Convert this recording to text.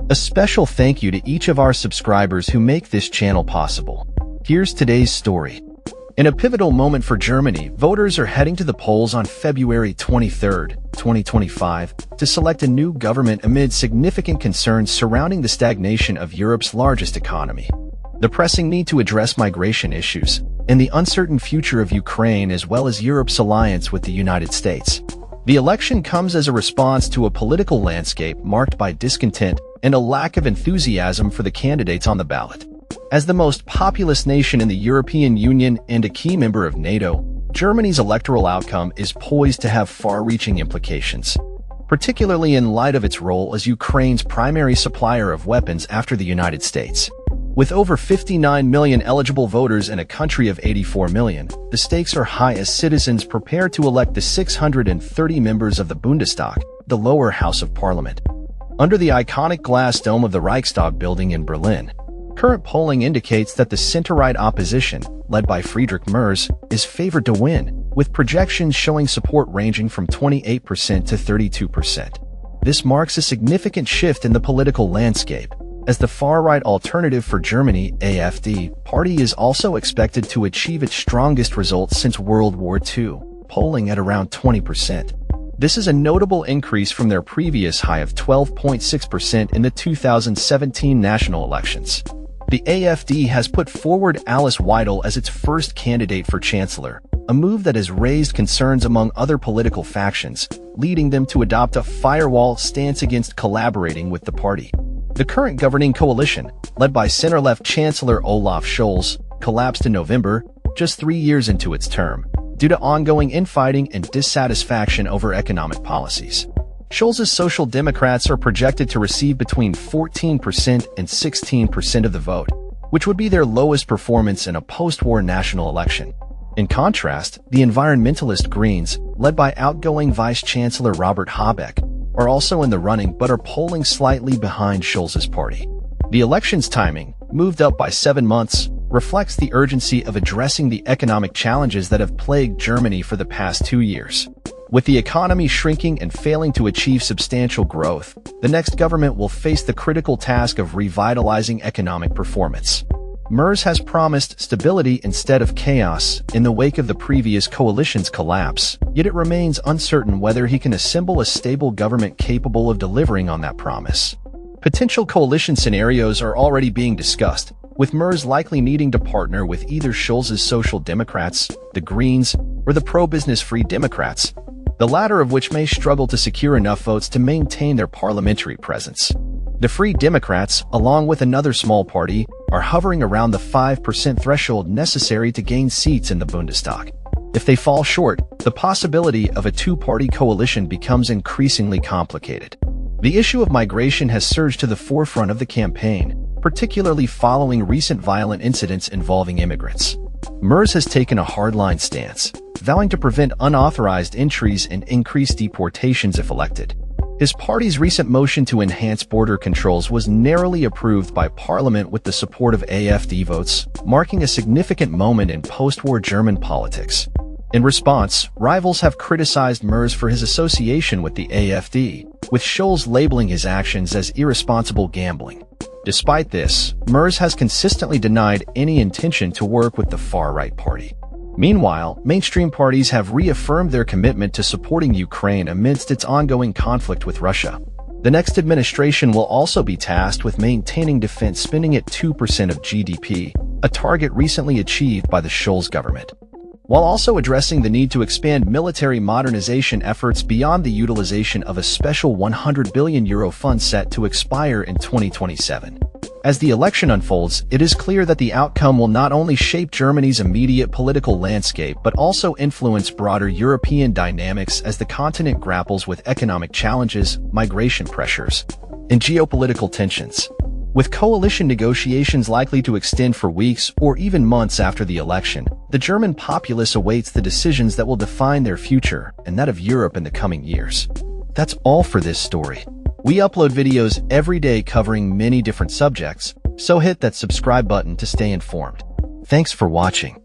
A special thank you to each of our subscribers who make this channel possible. Here's today's story. In a pivotal moment for Germany, voters are heading to the polls on February 23, 2025, to select a new government amid significant concerns surrounding the stagnation of Europe's largest economy, the pressing need to address migration issues, and the uncertain future of Ukraine as well as Europe's alliance with the United States. The election comes as a response to a political landscape marked by discontent and a lack of enthusiasm for the candidates on the ballot. As the most populous nation in the European Union and a key member of NATO, Germany's electoral outcome is poised to have far-reaching implications, particularly in light of its role as Ukraine's primary supplier of weapons after the United States. With over 59 million eligible voters in a country of 84 million, the stakes are high as citizens prepare to elect the 630 members of the Bundestag, the lower house of parliament. Under the iconic glass dome of the Reichstag building in Berlin, current polling indicates that the center-right opposition, led by Friedrich Merz, is favored to win, with projections showing support ranging from 28% to 32%. This marks a significant shift in the political landscape, as the far-right Alternative for Germany (AfD) party is also expected to achieve its strongest results since World War II, polling at around 20%. This is a notable increase from their previous high of 12.6% in the 2017 national elections. The AfD has put forward Alice Weidel as its first candidate for chancellor, a move that has raised concerns among other political factions, leading them to adopt a firewall stance against collaborating with the party. The current governing coalition, led by center-left Chancellor Olaf Scholz, collapsed in November, just 3 years into its term, due to ongoing infighting and dissatisfaction over economic policies. Scholz's Social Democrats are projected to receive between 14% and 16% of the vote, which would be their lowest performance in a post-war national election. In contrast, the environmentalist Greens, led by outgoing Vice-Chancellor Robert Habeck, are also in the running but are polling slightly behind Scholz's party. The election's timing, moved up by 7 months, reflects the urgency of addressing the economic challenges that have plagued Germany for the past 2 years. With the economy shrinking and failing to achieve substantial growth, the next government will face the critical task of revitalizing economic performance. Merz has promised stability instead of chaos in the wake of the previous coalition's collapse, yet it remains uncertain whether he can assemble a stable government capable of delivering on that promise. Potential coalition scenarios are already being discussed, with Merz likely needing to partner with either Scholz's Social Democrats, the Greens, or the pro-business Free Democrats, the latter of which may struggle to secure enough votes to maintain their parliamentary presence. The Free Democrats, along with another small party, are hovering around the 5% threshold necessary to gain seats in the Bundestag. If they fall short, the possibility of a two-party coalition becomes increasingly complicated. The issue of migration has surged to the forefront of the campaign, particularly following recent violent incidents involving immigrants. Merz has taken a hardline stance, vowing to prevent unauthorized entries and increase deportations if elected. His party's recent motion to enhance border controls was narrowly approved by Parliament with the support of AfD votes, marking a significant moment in post-war German politics. In response, rivals have criticized Merz for his association with the AfD, with Scholz labeling his actions as irresponsible gambling. Despite this, Merz has consistently denied any intention to work with the far-right party. Meanwhile, mainstream parties have reaffirmed their commitment to supporting Ukraine amidst its ongoing conflict with Russia. The next administration will also be tasked with maintaining defense spending at 2% of GDP, a target recently achieved by the Scholz government, while also addressing the need to expand military modernization efforts beyond the utilization of a special €100 billion fund set to expire in 2027. As the election unfolds, it is clear that the outcome will not only shape Germany's immediate political landscape but also influence broader European dynamics as the continent grapples with economic challenges, migration pressures, and geopolitical tensions. With coalition negotiations likely to extend for weeks or even months after the election, the German populace awaits the decisions that will define their future and that of Europe in the coming years. That's all for this story. We upload videos every day covering many different subjects, so hit that subscribe button to stay informed. Thanks for watching.